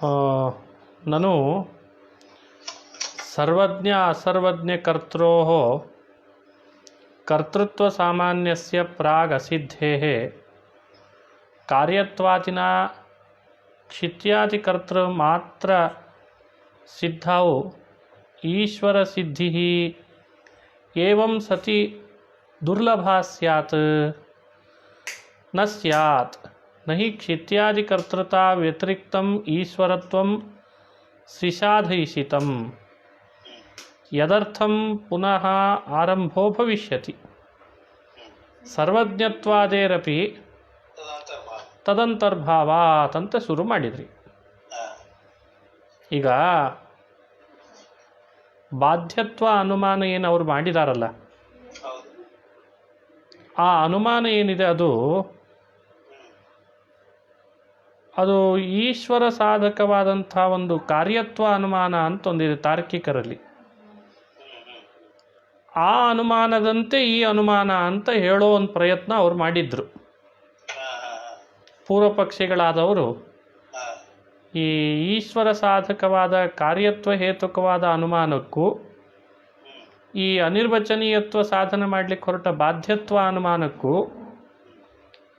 ननु सर्वज्ञ असर्वज्ञ कर्त्रोः कर्तृत्वसामान्यस्य प्राग् असिद्धेः कार्यत्वादिना क्षित्यादिकर्तृमात्र सिद्धौ ईश्वरसिद्धिः एवं सति दुर्लभा स्यात् न स्यात् न हि क्षित्यादिकर्तृता व्यतिरिक्तम् ईश्वरत्वं स्विषाधयिषितम् यदर्थं पुनः आरंभो भविष्यति सर्वज्ञत्वादेरपि तदंतर्भावात् ಅಂತ ಶುರು ಮಾಡಿದ್ರಿ. ಈಗ ಬಾಧ್ಯತ್ವ ಅನುಮಾನ ಏನು ಅವರು ಮಾಡಿದಾರಲ್ಲ, ಆ ಅನುಮಾನ ಏನಿದೆ ಅದು ಈಶ್ವರ ಸಾಧಕವಾದಂಥ ಒಂದು ಕಾರ್ಯತ್ವ ಅನುಮಾನ ಅಂತ ಒಂದಿದೆ ತಾರ್ಕಿಕರಲ್ಲಿ. ಆ ಅನುಮಾನದಂತೆ ಈ ಅನುಮಾನ ಅಂತ ಹೇಳೋ ಒಂದು ಪ್ರಯತ್ನ ಅವ್ರು ಮಾಡಿದ್ರು. ಪೂರ್ವ ಪಕ್ಷಿಗಳಾದವರು ಈ ಈಶ್ವರ ಸಾಧಕವಾದ ಕಾರ್ಯತ್ವ ಹೇತುಕವಾದ ಅನುಮಾನಕ್ಕೂ ಈ ಅನಿರ್ವಚನೀಯತ್ವ ಸಾಧನೆ ಮಾಡಲಿಕ್ಕೆ ಹೊರಟ ಬಾಧ್ಯತ್ವ ಅನುಮಾನಕ್ಕೂ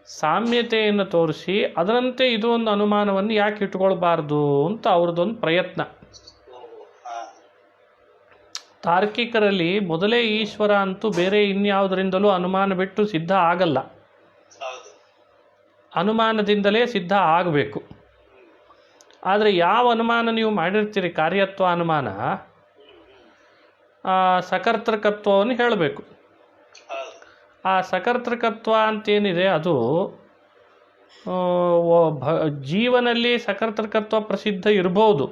ಸಾಮ್ಯತೆಯನ್ನು ತೋರಿಸಿ ಅದರಂತೆ ಇದು ಒಂದು ಅನುಮಾನವನ್ನು ಯಾಕೆ ಇಟ್ಕೊಳ್ಬಾರ್ದು ಅಂತ ಅವ್ರದ್ದೊಂದು ಪ್ರಯತ್ನ. ತಾರ್ಕಿಕರಲ್ಲಿ ಮೊದಲೇ ಈಶ್ವರ ಅಂತೂ ಬೇರೆ ಇನ್ಯಾವುದರಿಂದಲೂ ಅನುಮಾನ ಬಿಟ್ಟು ಸಿದ್ಧ ಆಗಲ್ಲ, ಅನುಮಾನದಿಂದಲೇ ಸಿದ್ಧ ಆಗಬೇಕು. ಆದರೆ ಯಾವ ಅನುಮಾನ ನೀವು ಮಾಡಿರ್ತೀರಿ ಕಾರ್ಯತ್ವ ಅನುಮಾನ, ಸಕರ್ತೃಕತ್ವವನ್ನು ಹೇಳಬೇಕು. ಆ ಸಕರ್ತೃಕತ್ವ ಅಂತೇನಿದೆ ಅದು ಜೀವನಲ್ಲಿ ಸಕರ್ತೃಕತ್ವ ಪ್ರಸಿದ್ಧ ಇರಬಹುದು,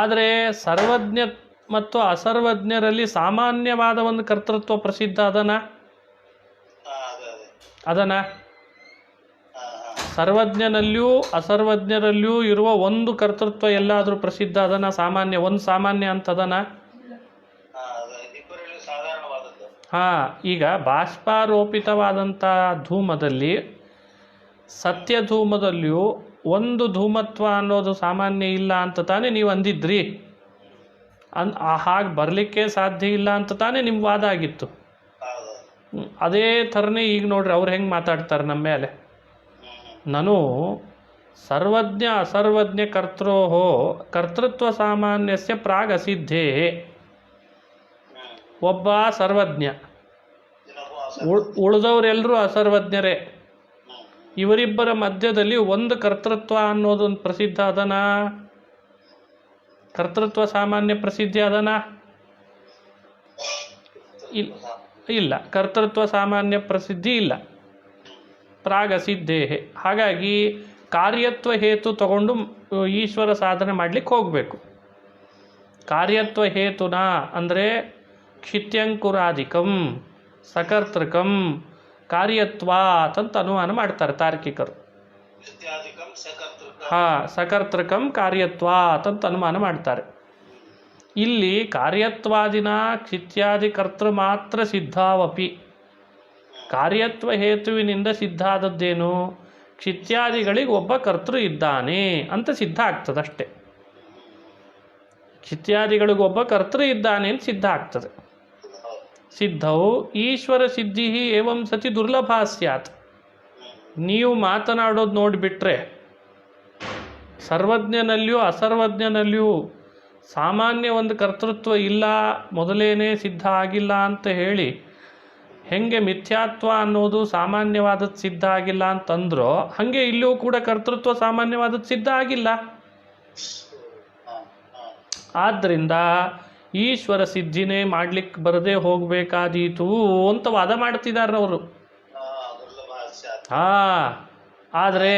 ಆದರೆ ಸರ್ವಜ್ಞ ಮತ್ತು ಅಸರ್ವಜ್ಞರಲ್ಲಿ ಸಾಮಾನ್ಯವಾದ ಒಂದು ಕರ್ತೃತ್ವ ಪ್ರಸಿದ್ಧ ಅದನ ಸರ್ವಜ್ಞನಲ್ಲಿಯೂ ಅಸರ್ವಜ್ಞರಲ್ಲಿಯೂ ಇರುವ ಒಂದು ಕರ್ತೃತ್ವ ಎಲ್ಲಾದರೂ ಪ್ರಸಿದ್ಧ ಸಾಮಾನ್ಯ ಒಂದು ಸಾಮಾನ್ಯ ಅಂತದನ. ಈಗ ಬಾಷ್ಪಾರೋಪಿತವಾದಂಥ ಧೂಮದಲ್ಲಿ ಸತ್ಯ ಧೂಮದಲ್ಲಿಯೂ ಒಂದು ಧೂಮತ್ವ ಅನ್ನೋದು ಸಾಮಾನ್ಯ ಇಲ್ಲ ಅಂತ ತಾನೇ ನೀವು ಅಂದಿದ್ರಿ. ಹಾಗೆ ಬರಲಿಕ್ಕೆ ಸಾಧ್ಯ ಇಲ್ಲ ಅಂತ ತಾನೇ ನಿಮ್ಮ ವಾದ ಆಗಿತ್ತು. ಅದೇ ಥರನೇ ಈಗ ನೋಡ್ರಿ ಅವ್ರು ಹೆಂಗೆ ಮಾತಾಡ್ತಾರೆ ನಮ್ಮ ಮೇಲೆ. ನಾನು ಸರ್ವಜ್ಞ ಅಸರ್ವಜ್ಞ ಕರ್ತೃ ಕರ್ತೃತ್ವ ಸಾಮಾನ್ಯಸ್ಯ ಪ್ರಾಗ್ ಅಸಿದ್ಧೇ. ಒಬ್ಬ ಸರ್ವಜ್ಞ, ಉಳಿದವರೆಲ್ಲರೂ ಅಸರ್ವಜ್ಞರೇ. ಇವರಿಬ್ಬರ ಮಧ್ಯದಲ್ಲಿ ಒಂದು ಕರ್ತೃತ್ವ ಅನ್ನೋದೊಂದು ಪ್ರಸಿದ್ಧ ಕರ್ತೃತ್ವ ಸಾಮಾನ್ಯ ಪ್ರಸಿದ್ಧಿ ಇಲ್ಲ, ಕರ್ತೃತ್ವ ಸಾಮಾನ್ಯ ಪ್ರಸಿದ್ಧಿ ಇಲ್ಲ, ಪ್ರಾಗ್ ಅಸಿದ್ಧೇ. ಹಾಗಾಗಿ ಕಾರ್ಯತ್ವ ಹೇತು ತಗೊಂಡು ಈಶ್ವರ ಸಾಧನೆ ಮಾಡಲಿಕ್ಕೆ ಹೋಗಬೇಕು. ಕಾರ್ಯತ್ವ ಹೇತುನ ಅಂದರೆ ಕ್ಷಿತ್ಯಂಕುರಾಧಿಕಂ ಸಕರ್ತೃಕಂ ಕಾರ್ಯತ್ವಾತ್ ಅಂತ ಅನುಮಾನ ಮಾಡ್ತಾರೆ ತಾರ್ಕಿಕರು. ಸಕರ್ತೃಕಂ ಕಾರ್ಯತ್ವಾತ್ ಅಂತ ಅನುಮಾನ ಮಾಡ್ತಾರೆ. ಇಲ್ಲಿ ಕಾರ್ಯತ್ವಾದಿನ ಕ್ಷಿತ್ಯಾದಿ ಕರ್ತೃ ಮಾತ್ರ ಸಿದ್ಧಾವಪಿ. ಕಾರ್ಯತ್ವ ಹೇತುವಿನಿಂದ ಸಿದ್ಧ ಆದದ್ದೇನು, ಕ್ಷಿತ್ಯಾದಿಗಳಿಗೆ ಒಬ್ಬ ಕರ್ತೃ ಇದ್ದಾನೆ ಅಂತ ಸಿದ್ಧ ಆಗ್ತದಷ್ಟೆ. ಕ್ಷಿತ್ಯಾದಿಗಳಿಗೆ ಒಬ್ಬ ಕರ್ತೃ ಇದ್ದಾನೆ ಅಂತ ಸಿದ್ಧ ಆಗ್ತದೆ. ಸಿದ್ಧವು ಈಶ್ವರ ಸಿದ್ಧಿ ಏವಂ ಸತಿ ದುರ್ಲಭ ಸ್ಯಾತ್. ನೀವು ಮಾತನಾಡೋದು ನೋಡಿಬಿಟ್ರೆ ಸರ್ವಜ್ಞನಲ್ಲಿಯೂ ಅಸರ್ವಜ್ಞನಲ್ಲಿಯೂ ಸಾಮಾನ್ಯ ಒಂದು ಕರ್ತೃತ್ವ ಇಲ್ಲ, ಮೊದಲೇನೇ ಸಿದ್ಧ ಆಗಿಲ್ಲ ಅಂತ ಹೇಳಿ ಹೆಂಗೆ ಮಿಥ್ಯಾತ್ವ ಅನ್ನೋದು ಸಾಮಾನ್ಯವಾದದ್ದು ಸಿದ್ಧ ಆಗಿಲ್ಲ ಅಂತಂದ್ರೋ ಹಾಗೆ ಇಲ್ಲಿಯೂ ಕೂಡ ಕರ್ತೃತ್ವ ಸಾಮಾನ್ಯವಾದದ್ದು ಸಿದ್ಧ ಆಗಿಲ್ಲ. ಆದ್ದರಿಂದ ಈಶ್ವರ ಸಿದ್ಧಿನೇ ಮಾಡ್ಲಿಕ್ಕೆ ಬರದೇ ಹೋಗಬೇಕಾದೀತು ಅಂತ ವಾದ ಮಾಡ್ತಿದ್ದಾರೆ ಅವರು. ಆದರೆ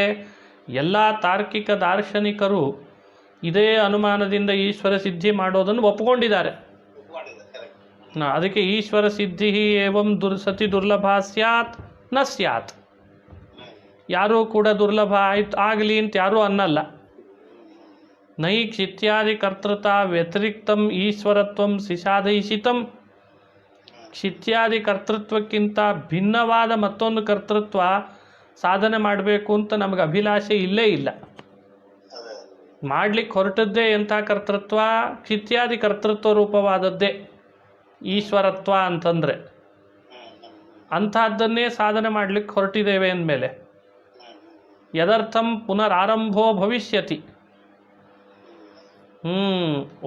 ಎಲ್ಲ ತಾರ್ಕಿಕ ದಾರ್ಶನಿಕರು ಇದೇ ಅನುಮಾನದಿಂದ ಈಶ್ವರ ಸಿದ್ಧಿ ಮಾಡೋದನ್ನು ಒಪ್ಪಿಕೊಂಡಿದ್ದಾರೆ. ಅದಕ್ಕೆ ಈಶ್ವರ ಸಿದ್ಧಿ ಏವಂ ಸತಿ ದುರ್ಲಭ ಸ್ಯಾತ್ ನ ಸ್ಯಾತ್. ಯಾರೂ ಕೂಡ ದುರ್ಲಭ ಆಗಲಿ ಅಂತ ಯಾರೂ ಅನ್ನಲ್ಲ. ನೈ ಕ್ಷಿತ್ಯಾದಿ ಕರ್ತೃತಾ ವ್ಯತಿರಿಕ್ತಂ ಈಶ್ವರತ್ವಂ ಸ್ವಿಷಾಧಯಿಷಿತಂ. ಕ್ಷಿತ್ಯಾದಿ ಕರ್ತೃತ್ವಕ್ಕಿಂತ ಭಿನ್ನವಾದ ಮತ್ತೊಂದು ಕರ್ತೃತ್ವ ಸಾಧನೆ ಮಾಡಬೇಕು ಅಂತ ನಮಗೆ ಅಭಿಲಾಷೆ ಇಲ್ಲೇ ಇಲ್ಲ. ಮಾಡಲಿಕ್ಕೆ ಹೊರಟದ್ದೇ ಎಂಥ ಕರ್ತೃತ್ವ? ಕ್ಷಿತ್ಯಾದಿ ಕರ್ತೃತ್ವ ರೂಪವಾದದ್ದೇ ಈಶ್ವರತ್ವ ಅಂತಂದರೆ. ಅಂಥದ್ದನ್ನೇ ಸಾಧನೆ ಮಾಡಲಿಕ್ಕೆ ಹೊರಟಿದ್ದೇವೆ ಅಂದಮೇಲೆ ಯದರ್ಥಂ ಪುನರಾರಂಭೋ ಭವಿಷ್ಯತಿ.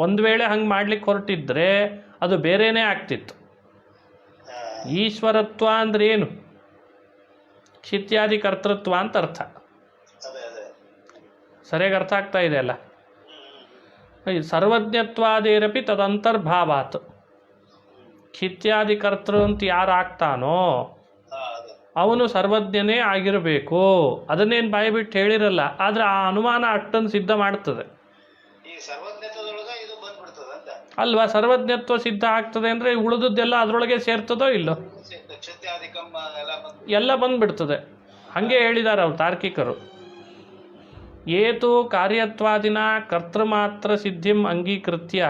ಒಂದು ವೇಳೆ ಹಂಗೆ ಮಾಡ್ಲಿಕ್ಕೆ ಹೊರಟಿದ್ರೆ ಅದು ಬೇರೆಯೇ ಆಗ್ತಿತ್ತು. ಈಶ್ವರತ್ವ ಅಂದ್ರೆ ಏನು? ಕ್ಷಿತ್ಯಾದಿ ಕರ್ತೃತ್ವ ಅಂತ ಅರ್ಥ. ಸರಿಯಾಗಿ ಅರ್ಥ ಆಗ್ತಾ ಇದೆ ಅಲ್ಲ? ಸರ್ವಜ್ಞತ್ವಾದೇರಪಿ ತದಂತರ್ಭಾವಾತ್. ಕ್ಷಿತ್ಯಾದಿ ಕರ್ತೃ ಅಂತ ಯಾರು ಆಗ್ತಾನೋ ಅವನು ಸರ್ವಜ್ಞನೇ ಆಗಿರಬೇಕು. ಅದನ್ನೇನು ಬಾಯಿ ಬಿಟ್ಟು ಹೇಳಿರಲ್ಲ, ಆದರೆ ಆ ಅನುಮಾನ ಅಷ್ಟನ್ನು ಸಿದ್ಧ ಮಾಡ್ತದೆ ಅಲ್ವಾ? ಸರ್ವಜ್ಞತ್ವ ಸಿದ್ಧ ಆಗ್ತದೆ ಅಂದರೆ ಉಳಿದದ್ದೆಲ್ಲ ಅದರೊಳಗೆ ಸೇರ್ತದೋ ಇಲ್ಲೋ? ಎಲ್ಲ ಬಂದ್ಬಿಡ್ತದೆ. ಹಾಗೆ ಹೇಳಿದ್ದಾರೆ ಅವರು ತಾರ್ಕಿಕರು. ಏತು ಕಾರ್ಯತ್ವಾದಿನ ಕರ್ತೃಮಾತ್ರ ಸಿದ್ಧಿಂ ಅಂಗೀಕೃತ್ಯ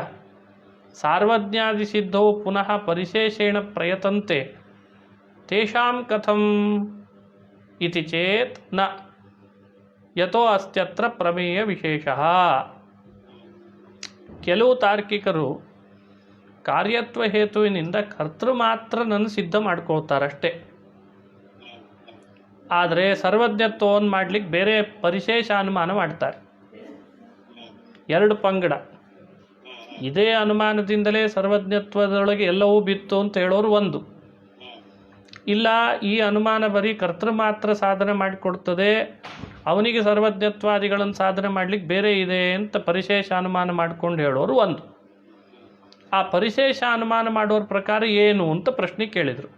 ಸಾರ್ವಜ್ಞಾದಿ ಸಿದ್ಧೌ ಪುನಃ ಪರಿಶೇಷೇಣ ಪ್ರಯತಂತೆ ತೇಷಾಂ ಕಥಂ ಇತಿ ಚೇತ್ ನ ಯತೋ ಅಸ್ತ್ಯತ್ರ ಪ್ರಮೇಯ ವಿಶೇಷಃ. ಕೆಲವು ತಾರ್ಕಿಕರು ಕಾರ್ಯತ್ವ ಹೇತುವಿನಿಂದ ಕರ್ತೃ ಮಾತ್ರ ನನ್ನ ಸಿದ್ಧ ಮಾಡ್ಕೊಳ್ತಾರಷ್ಟೇ. ಆದರೆ ಸರ್ವಜ್ಞತ್ವವನ್ನು ಮಾಡಲಿಕ್ಕೆ ಬೇರೆ ಪರಿಶೇಷ ಅನುಮಾನ ಮಾಡ್ತಾರೆ. ಎರಡು ಪಂಗಡ. ಇದೇ ಅನುಮಾನದಿಂದಲೇ ಸರ್ವಜ್ಞತ್ವದೊಳಗೆ ಎಲ್ಲವೂ ಬಿತ್ತು ಅಂತ ಹೇಳೋರು ಒಂದು. ಇಲ್ಲ, ಈ ಅನುಮಾನ ಬರೀ ಕರ್ತೃ ಮಾತ್ರ ಸಾಧನೆ ಮಾಡಿಕೊಡ್ತದೆ, ಅವನಿಗೆ ಸರ್ವಜ್ಞತ್ವಾದಿಗಳನ್ನು ಸಾಧನೆ ಮಾಡಲಿಕ್ಕೆ ಬೇರೆ ಇದೆ ಅಂತ ಪರಿಶೇಷ ಅನುಮಾನ ಮಾಡ್ಕೊಂಡು ಹೇಳೋರು ಒಂದು. ಆ ಪರಿಶೇಷ ಅನುಮಾನ ಮಾಡೋರ ಪ್ರಕಾರ ಏನು ಅಂತ ಪ್ರಶ್ನೆ ಕೇಳಿದರು.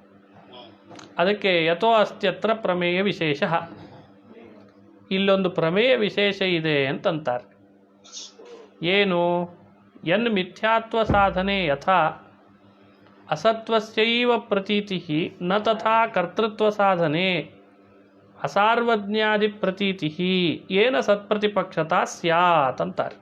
ಅದಕ್ಕೆ ಯಥೋ ಅಸ್ತ್ಯತ್ರ ಪ್ರಮೇಯ ವಿಶೇಷ, ಇಲ್ಲೊಂದು ಪ್ರಮೇಯ ವಿಶೇಷ ಇದೆ ಅಂತಂತಾರೆ. ಏನು? ಎನ್ ಮಿಥ್ಯಾತ್ವ ಸಾಧನೆ ಯಥಾ ಅಸತ್ವಸ್ಯೈವ ಪ್ರತೀತಿ ನ ತಥಾ ಕರ್ತೃತ್ವ ಸಾಧನೆ ಅಸಾರ್ವಜ್ಞಾದಿ ಪ್ರತೀತಿ ಏನ ಸತ್ಪ್ರತಿಪಕ್ಷತಾ ಸ್ಯಾತ್ ಅಂತಾರೆ.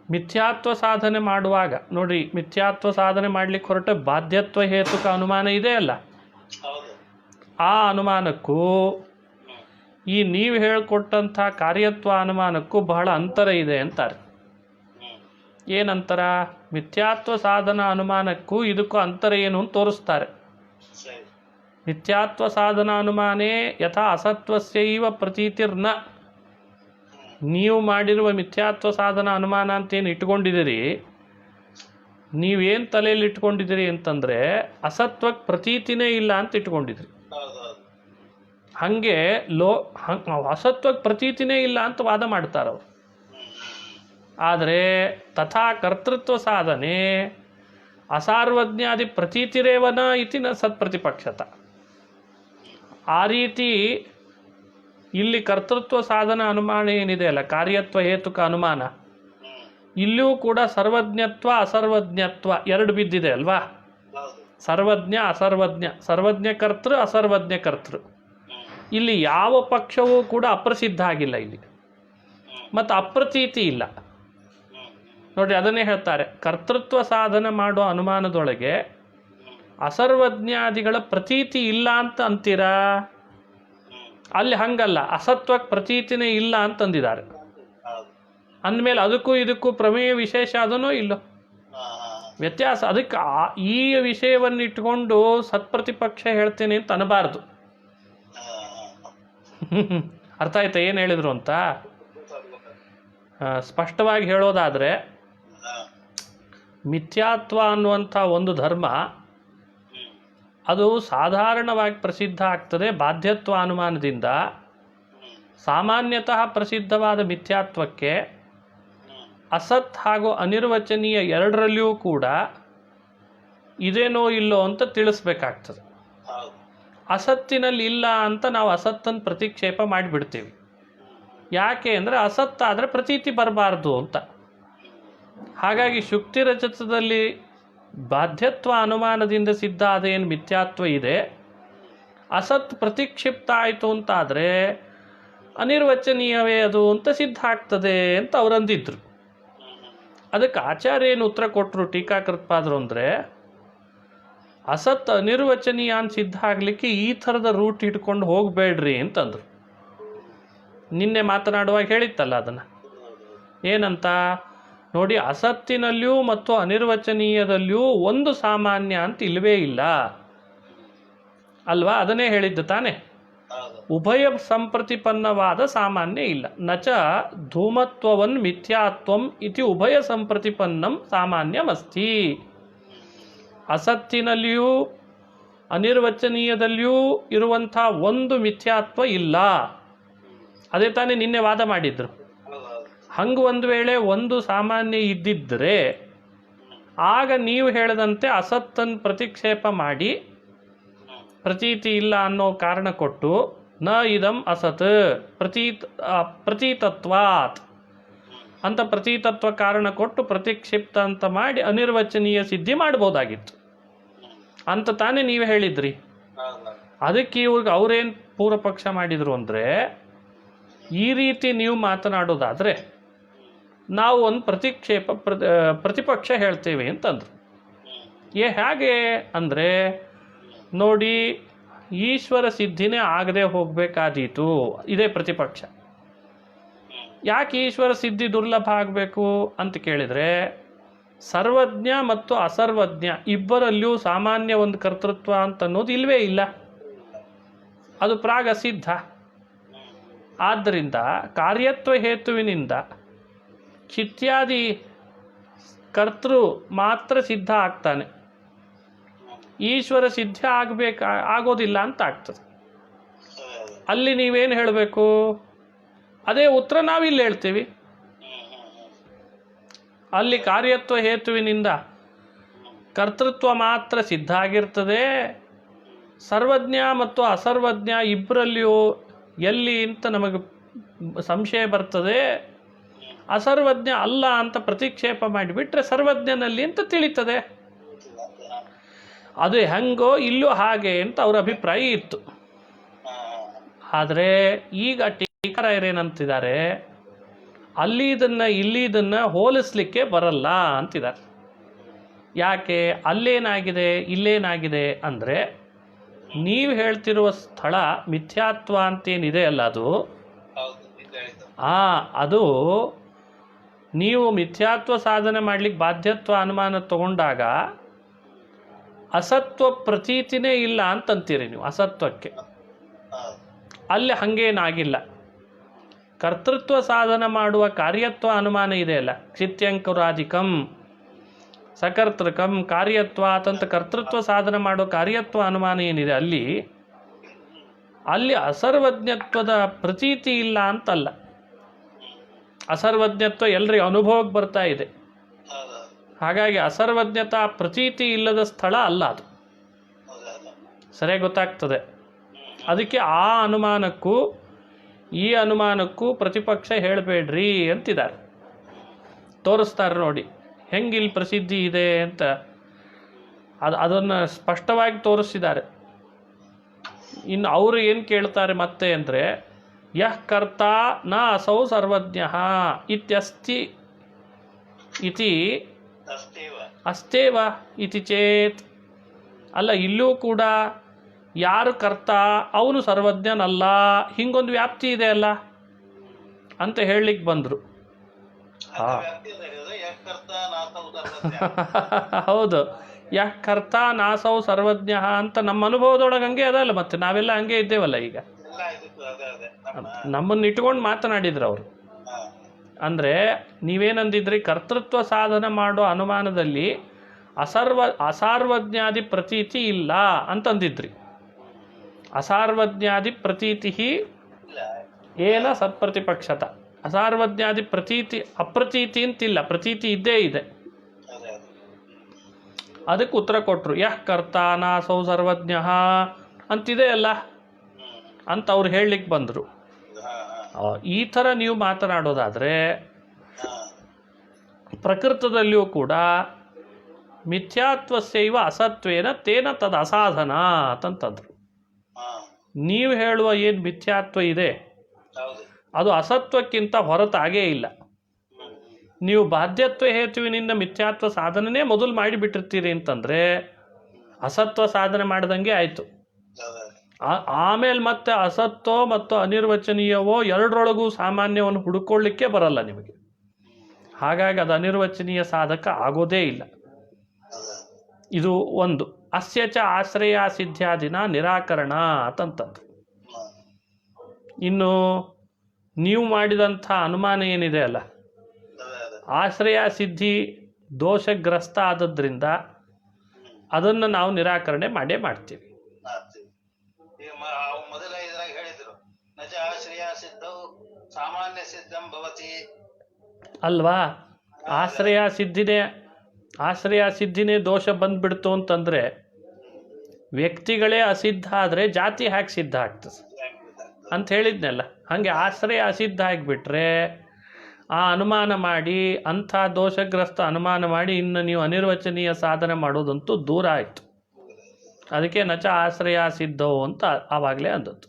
ಮಿಥ್ಯಾತ್ವ ಸಾಧನೆ ಮಾಡುವಾಗ ನೋಡ್ರಿ, ಮಿಥ್ಯಾತ್ವ ಸಾಧನೆ ಮಾಡಲಿಕ್ಕೆ ಹೊರಟ ಬಾಧ್ಯತ್ವ ಹೇತುಕ ಅನುಮಾನ ಇದೆ ಅಲ್ಲ, ಆ ಅನುಮಾನಕ್ಕೂ ಈ ನೀವು ಹೇಳಿಕೊಟ್ಟಂಥ ಕಾರ್ಯತ್ವ ಅನುಮಾನಕ್ಕೂ ಬಹಳ ಅಂತರ ಇದೆ ಅಂತಾರೆ. ಏನಂತರ? ಮಿಥ್ಯಾತ್ವ ಸಾಧನ ಅನುಮಾನಕ್ಕೂ ಇದಕ್ಕೂ ಅಂತರ ಏನು ಅಂತ ತೋರಿಸ್ತಾರೆ. ಮಿಥ್ಯಾತ್ವ ಸಾಧನ ಅನುಮಾನೇ ಯಥಾ ಅಸತ್ವಸ್ಯೈವ ಪ್ರತೀತಿರ್ನ. ನೀವು ಮಾಡಿರುವ ಮಿಥ್ಯಾತ್ವ ಸಾಧನ ಅನುಮಾನ ಅಂತೇನು ಇಟ್ಕೊಂಡಿದ್ದೀರಿ, ನೀವೇನು ತಲೆಯಲ್ಲಿ ಇಟ್ಕೊಂಡಿದ್ದೀರಿ ಅಂತಂದರೆ ಅಸತ್ವಕ್ಕೆ ಪ್ರತೀತಿನೇ ಇಲ್ಲ ಅಂತ ಇಟ್ಕೊಂಡಿದ್ರಿ. ಹಾಗೆ ಅಸತ್ವಕ್ಕೆ ಪ್ರತೀತಿನೇ ಇಲ್ಲ ಅಂತ ವಾದ ಮಾಡ್ತಾರವ್ರು. ಆದರೆ ತಥಾ ಕರ್ತೃತ್ವ ಸಾಧನೆ ಅಸಾರ್ವಜ್ಞಾದಿ ಪ್ರತೀತಿರೇವನ ಇತಿ ನ ಸತ್ಪ್ರತಿಪಕ್ಷತ. ಆ ರೀತಿ ಇಲ್ಲಿ ಕರ್ತೃತ್ವ ಸಾಧನ ಅನುಮಾನ ಏನಿದೆ ಅಲ್ಲ, ಕಾರ್ಯತ್ವ ಹೇತುಕ ಅನುಮಾನ, ಇಲ್ಲಿಯೂ ಕೂಡ ಸರ್ವಜ್ಞತ್ವ ಅಸರ್ವಜ್ಞತ್ವ ಎರಡು ಬಿದ್ದಿದೆ ಅಲ್ವಾ? ಸರ್ವಜ್ಞ ಅಸರ್ವಜ್ಞ, ಸರ್ವಜ್ಞ ಕರ್ತೃ ಅಸರ್ವಜ್ಞ ಕರ್ತೃ. ಇಲ್ಲಿ ಯಾವ ಪಕ್ಷವೂ ಕೂಡ ಅಪ್ರಸಿದ್ಧ ಆಗಿಲ್ಲ ಇಲ್ಲಿ, ಮತ್ತು ಅಪ್ರತೀತಿ ಇಲ್ಲ. ನೋಡಿ, ಅದನ್ನೇ ಹೇಳ್ತಾರೆ, ಕರ್ತೃತ್ವ ಸಾಧನ ಮಾಡೋ ಅನುಮಾನದೊಳಗೆ ಅಸರ್ವಜ್ಞಾದಿಗಳ ಪ್ರತೀತಿ ಇಲ್ಲ ಅಂತ ಅಂತೀರಾ? ಅಲ್ಲಿ ಹಂಗಲ್ಲ, ಅಸತ್ವಕ್ಕೆ ಪ್ರತೀತಿನೇ ಇಲ್ಲ ಅಂತಂದಿದ್ದಾರೆ. ಅಂದಮೇಲೆ ಅದಕ್ಕೂ ಇದಕ್ಕೂ ಪ್ರಮೇಯ ವಿಶೇಷ ಅದನ್ನೋ ಇಲ್ಲೋ ವ್ಯತ್ಯಾಸ. ಅದಕ್ಕೆ ಈ ವಿಷಯವನ್ನು ಇಟ್ಕೊಂಡು ಸತ್ಪ್ರತಿಪಕ್ಷ ಹೇಳ್ತೇನೆ ಅಂತ ಅನ್ನಬಾರ್ದು. ಅರ್ಥ ಆಯ್ತಾ ಏನು ಹೇಳಿದ್ರು ಅಂತ? ಸ್ಪಷ್ಟವಾಗಿ ಹೇಳೋದಾದರೆ, ಮಿಥ್ಯಾತ್ವ ಅನ್ನುವಂಥ ಒಂದು ಧರ್ಮ ಅದು ಸಾಧಾರಣವಾಗಿ ಪ್ರಸಿದ್ಧ ಆಗ್ತದೆ ಬಾಧ್ಯತ್ವ ಅನುಮಾನದಿಂದ. ಸಾಮಾನ್ಯತಃ ಪ್ರಸಿದ್ಧವಾದ ಮಿಥ್ಯಾತ್ವಕ್ಕೆ ಅಸತ್ ಹಾಗೂ ಅನಿರ್ವಚನೀಯ ಎರಡರಲ್ಲಿಯೂ ಕೂಡ ಇದೇನೋ ಇಲ್ಲೋ ಅಂತ ತಿಳಿಸ್ಬೇಕಾಗ್ತದೆ. ಅಸತ್ತಿನಲ್ಲಿ ಇಲ್ಲ ಅಂತ ನಾವು ಅಸತ್ತನ್ನು ಪ್ರತಿಕ್ಷೇಪ ಮಾಡಿಬಿಡ್ತೀವಿ. ಯಾಕೆ ಅಂದರೆ ಅಸತ್ತಾದರೆ ಪ್ರತೀತಿ ಬರಬಾರ್ದು ಅಂತ. ಹಾಗಾಗಿ ಶುಕ್ತಿ ರಜತದಲ್ಲಿ ಬಾಧ್ಯತ್ವ ಅನುಮಾನದಿಂದ ಸಿದ್ಧ ಅದೇನು ಮಿಥ್ಯಾತ್ವ ಇದೆ, ಅಸತ್ ಪ್ರತಿಕ್ಷಿಪ್ತ ಆಯಿತು ಅಂತಾದರೆ ಅನಿರ್ವಚನೀಯವೇ ಅದು ಅಂತ ಸಿದ್ಧ ಆಗ್ತದೆ ಅಂತ ಅವರಂದಿದ್ರು. ಅದಕ್ಕೆ ಆಚಾರ್ಯ ಏನು ಉತ್ತರ ಕೊಟ್ಟರು ಟೀಕಾಕೃತ್ಪಾದರು ಅಂದರೆ, ಅಸತ್ ಅನಿರ್ವಚನೀಯ ಅಂತ ಸಿದ್ಧ ಆಗಲಿಕ್ಕೆ ಈ ಥರದ ರೂಟ್ ಇಟ್ಕೊಂಡು ಹೋಗಬೇಡ್ರಿ ಅಂತಂದರು. ನಿನ್ನೆ ಮಾತನಾಡುವಾಗ ಹೇಳಿತ್ತಲ್ಲ ಅದನ್ನು. ಏನಂತ ನೋಡಿ, ಅಸತ್ತಿನಲ್ಲಿಯೂ ಮತ್ತು ಅನಿರ್ವಚನೀಯದಲ್ಲಿಯೂ ಒಂದು ಸಾಮಾನ್ಯ ಅಂತ ಇಲ್ಲವೇ ಇಲ್ಲ ಅಲ್ವಾ? ಅದನ್ನೇ ಹೇಳಿದ್ದು ತಾನೆ. ಉಭಯ ಸಂಪ್ರತಿಪನ್ನವಾದ ಸಾಮಾನ್ಯ ಇಲ್ಲ. ನಚ ಧೂಮತ್ವವನ್ ಮಿಥ್ಯಾತ್ವಂ ಇತಿ ಉಭಯ ಸಂಪ್ರತಿಪನ್ನಂ ಸಾಮಾನ್ಯಮಸ್ತಿ. ಅಸತ್ತಿನಲ್ಲಿಯೂ ಅನಿರ್ವಚನೀಯದಲ್ಲಿಯೂ ಇರುವಂಥ ಒಂದು ಮಿಥ್ಯಾತ್ವ ಇಲ್ಲ. ಅದೇ ತಾನೇ ನಿನ್ನೆ ವಾದ ಮಾಡಿದ್ರು. ಹಂಗೆ ಒಂದು ವೇಳೆ ಒಂದು ಸಾಮಾನ್ಯ ಇದ್ದಿದ್ದರೆ ಆಗ ನೀವು ಹೇಳಿದಂತೆ ಅಸತ್ತನ್ನು ಪ್ರತಿಕ್ಷೇಪ ಮಾಡಿ ಪ್ರತೀತಿ ಇಲ್ಲ ಅನ್ನೋ ಕಾರಣ ಕೊಟ್ಟು ನ ಇದಂ ಅಸತ್ ಪ್ರತೀತತ್ವಾತ್ ಅಂತ ಪ್ರತೀತತ್ವ ಕಾರಣ ಕೊಟ್ಟು ಪ್ರತಿಕ್ಷಿಪ್ತ ಅಂತ ಮಾಡಿ ಅನಿರ್ವಚನೀಯ ಸಿದ್ಧಿ ಮಾಡ್ಬೋದಾಗಿತ್ತು ಅಂತ ತಾನೇ ನೀವು ಹೇಳಿದ್ರಿ. ಅದಕ್ಕೆ ಇವ್ರಿಗೆ ಅವ್ರೇನು ಪೂರ್ವ ಪಕ್ಷ ಮಾಡಿದರು ಅಂದರೆ, ಈ ರೀತಿ ನೀವು ಮಾತನಾಡೋದಾದರೆ ನಾವು ಒಂದು ಪ್ರತಿಪಕ್ಷ ಹೇಳ್ತೇವೆ ಅಂತಂದರು. ಹೇಗೆ ಅಂದರೆ, ನೋಡಿ, ಈಶ್ವರ ಸಿದ್ಧಿನೇ ಆಗದೆ ಹೋಗಬೇಕಾದೀತು, ಇದೇ ಪ್ರತಿಪಕ್ಷ. ಯಾಕೆ ಈಶ್ವರ ಸಿದ್ಧಿ ದುರ್ಲಭ ಆಗಬೇಕು ಅಂತ ಕೇಳಿದರೆ, ಸರ್ವಜ್ಞ ಮತ್ತು ಅಸರ್ವಜ್ಞ ಇಬ್ಬರಲ್ಲಿಯೂ ಸಾಮಾನ್ಯ ಒಂದು ಕರ್ತೃತ್ವ ಅಂತ ಅನ್ನೋದು ಇಲ್ಲವೇ ಇಲ್ಲ. ಅದು ಪ್ರಾಗಸಿದ್ಧ. ಆದ್ದರಿಂದ ಕಾರ್ಯತ್ವ ಹೇತುವಿನಿಂದ ಚಿತ್ಯಾದಿ ಕರ್ತೃ ಮಾತ್ರ ಸಿದ್ಧ ಆಗ್ತಾನೆ, ಈಶ್ವರ ಸಿದ್ಧ ಆಗೋದಿಲ್ಲ ಅಂತ ಆಗ್ತದೆ. ಅಲ್ಲಿ ನೀವೇನು ಹೇಳಬೇಕು? ಅದೇ ಉತ್ತರ ನಾವಿಲ್ಲಿ ಹೇಳ್ತೀವಿ. ಅಲ್ಲಿ ಕಾರ್ಯತ್ವ ಹೇತುವಿನಿಂದ ಕರ್ತೃತ್ವ ಮಾತ್ರ ಸಿದ್ಧ ಆಗಿರ್ತದೆ. ಸರ್ವಜ್ಞ ಮತ್ತು ಅಸರ್ವಜ್ಞ ಇಬ್ಬರಲ್ಲಿಯೂ ಎಲ್ಲಿ ಅಂತ ನಮಗೆ ಸಂಶಯ ಬರ್ತದೆ. ಅಸರ್ವಜ್ಞ ಅಲ್ಲ ಅಂತ ಪ್ರತಿಕ್ಷೇಪ ಮಾಡಿಬಿಟ್ರೆ ಸರ್ವಜ್ಞನಲ್ಲಿ ಅಂತ ತಿಳಿತದೆ. ಅದು ಹೆಂಗೋ ಇಲ್ಲೂ ಹಾಗೆ ಅಂತ ಅವ್ರ ಅಭಿಪ್ರಾಯ ಇತ್ತು. ಆದರೆ ಈಗ ಟೀಕಾರಾಯರೇನಂತಿದ್ದಾರೆ, ಅಲ್ಲಿ ಇದನ್ನು ಹೋಲಿಸ್ಲಿಕ್ಕೆ ಬರಲ್ಲ ಅಂತಿದ್ದಾರೆ. ಯಾಕೆ? ಅಲ್ಲೇನಾಗಿದೆ ಇಲ್ಲೇನಾಗಿದೆ ಅಂದರೆ, ನೀವು ಹೇಳ್ತಿರುವ ಸ್ಥಳ ಮಿಥ್ಯಾತ್ವ ಅಂತೇನಿದೆ ಅಲ್ಲ, ಅದು ನೀವು ಮಿಥ್ಯಾತ್ವ ಸಾಧನೆ ಮಾಡ್ಲಿಕ್ಕೆ ಬಾಧ್ಯತ್ವ ಅನುಮಾನ ತಗೊಂಡಾಗ ಅಸತ್ವ ಪ್ರತೀತಿನೇ ಇಲ್ಲ ಅಂತಂತೀರಿ ನೀವು ಅಸತ್ವಕ್ಕೆ. ಅಲ್ಲಿ ಹಂಗೇನಾಗಿಲ್ಲ. ಕರ್ತೃತ್ವ ಸಾಧನ ಮಾಡುವ ಕಾರ್ಯತ್ವ ಅನುಮಾನ ಇದೆಯಲ್ಲ, ಕ್ಷಿತ್ಯಂಕುರಾಧಿಕಂ ಸಕರ್ತೃಕಂ ಕಾರ್ಯತ್ವ ಅಂತಂತ ಕರ್ತೃತ್ವ ಸಾಧನ ಮಾಡೋ ಕಾರ್ಯತ್ವ ಅನುಮಾನ ಏನಿದೆ, ಅಲ್ಲಿ ಅಸರ್ವಜ್ಞತ್ವದ ಪ್ರತೀತಿ ಇಲ್ಲ ಅಂತಲ್ಲ. ಅಸರ್ವಜ್ಞತ್ವ ಎಲ್ಲರಿಗೂ ಅನುಭವಕ್ಕೆ ಬರ್ತಾ ಇದೆ. ಹಾಗಾಗಿ ಅಸರ್ವಜ್ಞತಾ ಪ್ರತೀತಿ ಇಲ್ಲದ ಸ್ಥಳ ಅಲ್ಲ ಅದು. ಸರಿಯಾಗಿ ಗೊತ್ತಾಗ್ತದೆ. ಅದಕ್ಕೆ ಆ ಅನುಮಾನಕ್ಕೂ ಈ ಅನುಮಾನಕ್ಕೂ ಪ್ರತಿಪಕ್ಷ ಹೇಳಬೇಡ್ರಿ ಅಂತಿದ್ದಾರೆ. ತೋರಿಸ್ತಾರೆ ನೋಡಿ ಹೆಂಗಿಲ್ಲಿ ಪ್ರಸಿದ್ಧಿ ಇದೆ ಅಂತ. ಅದನ್ನು ಸ್ಪಷ್ಟವಾಗಿ ತೋರಿಸಿದ್ದಾರೆ. ಇನ್ನು ಅವರು ಏನು ಕೇಳ್ತಾರೆ ಮತ್ತೆ ಅಂದರೆ, ಯಃ ಕರ್ತ ನ ಅಸೌ ಸರ್ವಜ್ಞ ಇತ್ಯಸ್ತಿ ಇತಿ ಅಸ್ತೇವ ಇತಿ ಚೇತ್. ಅಲ್ಲ, ಇಲ್ಲೂ ಕೂಡ ಯಾರು ಕರ್ತ ಅವನು ಸರ್ವಜ್ಞನಲ್ಲ, ಹಿಂಗೊಂದು ವ್ಯಾಪ್ತಿ ಇದೆ ಅಲ್ಲ ಅಂತ ಹೇಳಲಿಕ್ಕೆ ಬಂದರು. ಹೌದು, ಯಃ ಕರ್ತ ನಾಸೌ ಸರ್ವಜ್ಞ ಅಂತ ನಮ್ಮ ಅನುಭವದೊಳಗೆ ಹಂಗೆ ಅದಲ್ಲ. ಮತ್ತೆ ನಾವೆಲ್ಲ ಹಂಗೆ ಇದ್ದೇವಲ್ಲ. ಈಗ ನಮ್ಮನ್ನು ಇಟ್ಕೊಂಡು ಮಾತನಾಡಿದ್ರು ಅವರು. ಅಂದರೆ ನೀವೇನಂದಿದ್ರಿ, ಕರ್ತೃತ್ವ ಸಾಧನ ಮಾಡೋ ಅನುಮಾನದಲ್ಲಿ ಅಸಾರ್ವಜ್ಞಾದಿ ಪ್ರತೀತಿ ಇಲ್ಲ ಅಂತಂದಿದ್ರಿ. ಅಸಾರ್ವಜ್ಞಾದಿ ಪ್ರತೀತಿ ಏನ ಸತ್ಪ್ರತಿಪಕ್ಷತ. ಅಸಾರ್ವಜ್ಞಾದಿ ಪ್ರತೀತಿ ಅಪ್ರತೀತಿ ಅಂತಿಲ್ಲ, ಪ್ರತೀತಿ ಇದ್ದೇ ಇದೆ. ಅದಕ್ಕೆ ಉತ್ತರ ಕೊಟ್ಟರು, ಯಃ ಕರ್ತ ನಾಸೌ ಸರ್ವಜ್ಞ ಅಂತಿದೆ ಅಲ್ಲ ಅಂತ ಅವ್ರು ಹೇಳಲಿಕ್ಕೆ ಬಂದರು. ಈ ಥರ ನೀವು ಮಾತನಾಡೋದಾದರೆ ಪ್ರಕೃತದಲ್ಲಿಯೂ ಕೂಡ ಮಿಥ್ಯಾತ್ವಸ್ಯೈವ ಅಸತ್ವೇನ ತೇನ ತದ್ ಅಸಾಧನ ಅಂತಂತಂದರು. ನೀವು ಹೇಳುವ ಏನು ಮಿಥ್ಯಾತ್ವ ಇದೆ ಅದು ಅಸತ್ವಕ್ಕಿಂತ ಹೊರತಾಗೇ ಇಲ್ಲ. ನೀವು ಬಾಧ್ಯತ್ವ ಹೇತುವಿನಿಂದ ಮಿಥ್ಯಾತ್ವ ಸಾಧನೆನೇ ಮೊದಲು ಮಾಡಿಬಿಟ್ಟಿರ್ತೀರಿ ಅಂತಂದರೆ ಅಸತ್ವ ಸಾಧನೆ ಮಾಡ್ದಂಗೆ ಆಯಿತು. ಆಮೇಲೆ ಮತ್ತೆ ಅಸತ್ತೋ ಮತ್ತು ಅನಿರ್ವಚನೀಯವೋ ಎರಡರೊಳಗೂ ಸಾಮಾನ್ಯವನ್ನು ಹುಡುಕೊಳ್ಳಿಕ್ಕೆ ಬರಲ್ಲ ನಿಮಗೆ. ಹಾಗಾಗಿ ಅದು ಅನಿರ್ವಚನೀಯ ಸಾಧಕ ಆಗೋದೇ ಇಲ್ಲ. ಇದು ಒಂದು. ಅಸ್ಯ ಚ ಆಶ್ರಯ ಸಿದ್ಧ್ಯಾದಿನ ನಿರಾಕರಣ ಅಂತಂತದ್ದು. ಇನ್ನು ನೀವು ಮಾಡಿದಂಥ ಅನುಮಾನ ಏನಿದೆ ಅಲ್ಲ, ಆಶ್ರಯ ಸಿದ್ಧಿ ದೋಷಗ್ರಸ್ತ ಆದದ್ರಿಂದ ಅದನ್ನು ನಾವು ನಿರಾಕರಣೆ ಮಾಡೇ ಮಾಡ್ತೀವಿ. ಅಲ್ವಾ? ಆಶ್ರಯ ಸಿದ್ಧಿನೇ ದೋಷ ಬಂದ್ಬಿಡ್ತು ಅಂತಂದರೆ ವ್ಯಕ್ತಿಗಳೇ ಅಸಿದ್ಧ ಆದರೆ ಜಾತಿ ಹ್ಯಾಕೆ ಸಿದ್ಧ ಆಗ್ತದೆ ಅಂತ ಹೇಳಿದ್ನಲ್ಲ. ಹಾಗೆ ಆಶ್ರಯ ಅಸಿದ್ಧ ಆಗಿಬಿಟ್ರೆ ಆ ಅನುಮಾನ ಮಾಡಿ, ಅಂಥ ದೋಷಗ್ರಸ್ತ ಅನುಮಾನ ಮಾಡಿ ಇನ್ನು ನೀವು ಅನಿರ್ವಚನೀಯ ಸಾಧನೆ ಮಾಡೋದಂತೂ ದೂರ ಆಯಿತು. ಅದಕ್ಕೆ ನಚ ಆಶ್ರಯ ಸಿದ್ಧವು ಅಂತ ಆವಾಗಲೇ ಅಂದದ್ದು.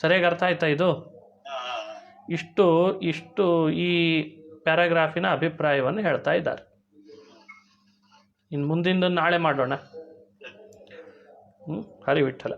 ಸರಿಯಾಗಿ ಅರ್ಥ ಆಯ್ತಾ ಇದು? ಇಷ್ಟು ಈ ಪ್ಯಾರಾಗ್ರಾಫಿನ ಅಭಿಪ್ರಾಯವನ್ನು ಹೇಳ್ತಾ ಇದ್ದಾರೆ. ಇನ್ನು ಮುಂದಿಂದು ನಾಳೆ ಮಾಡೋಣ. ಹರಿ ವಿಠಲ.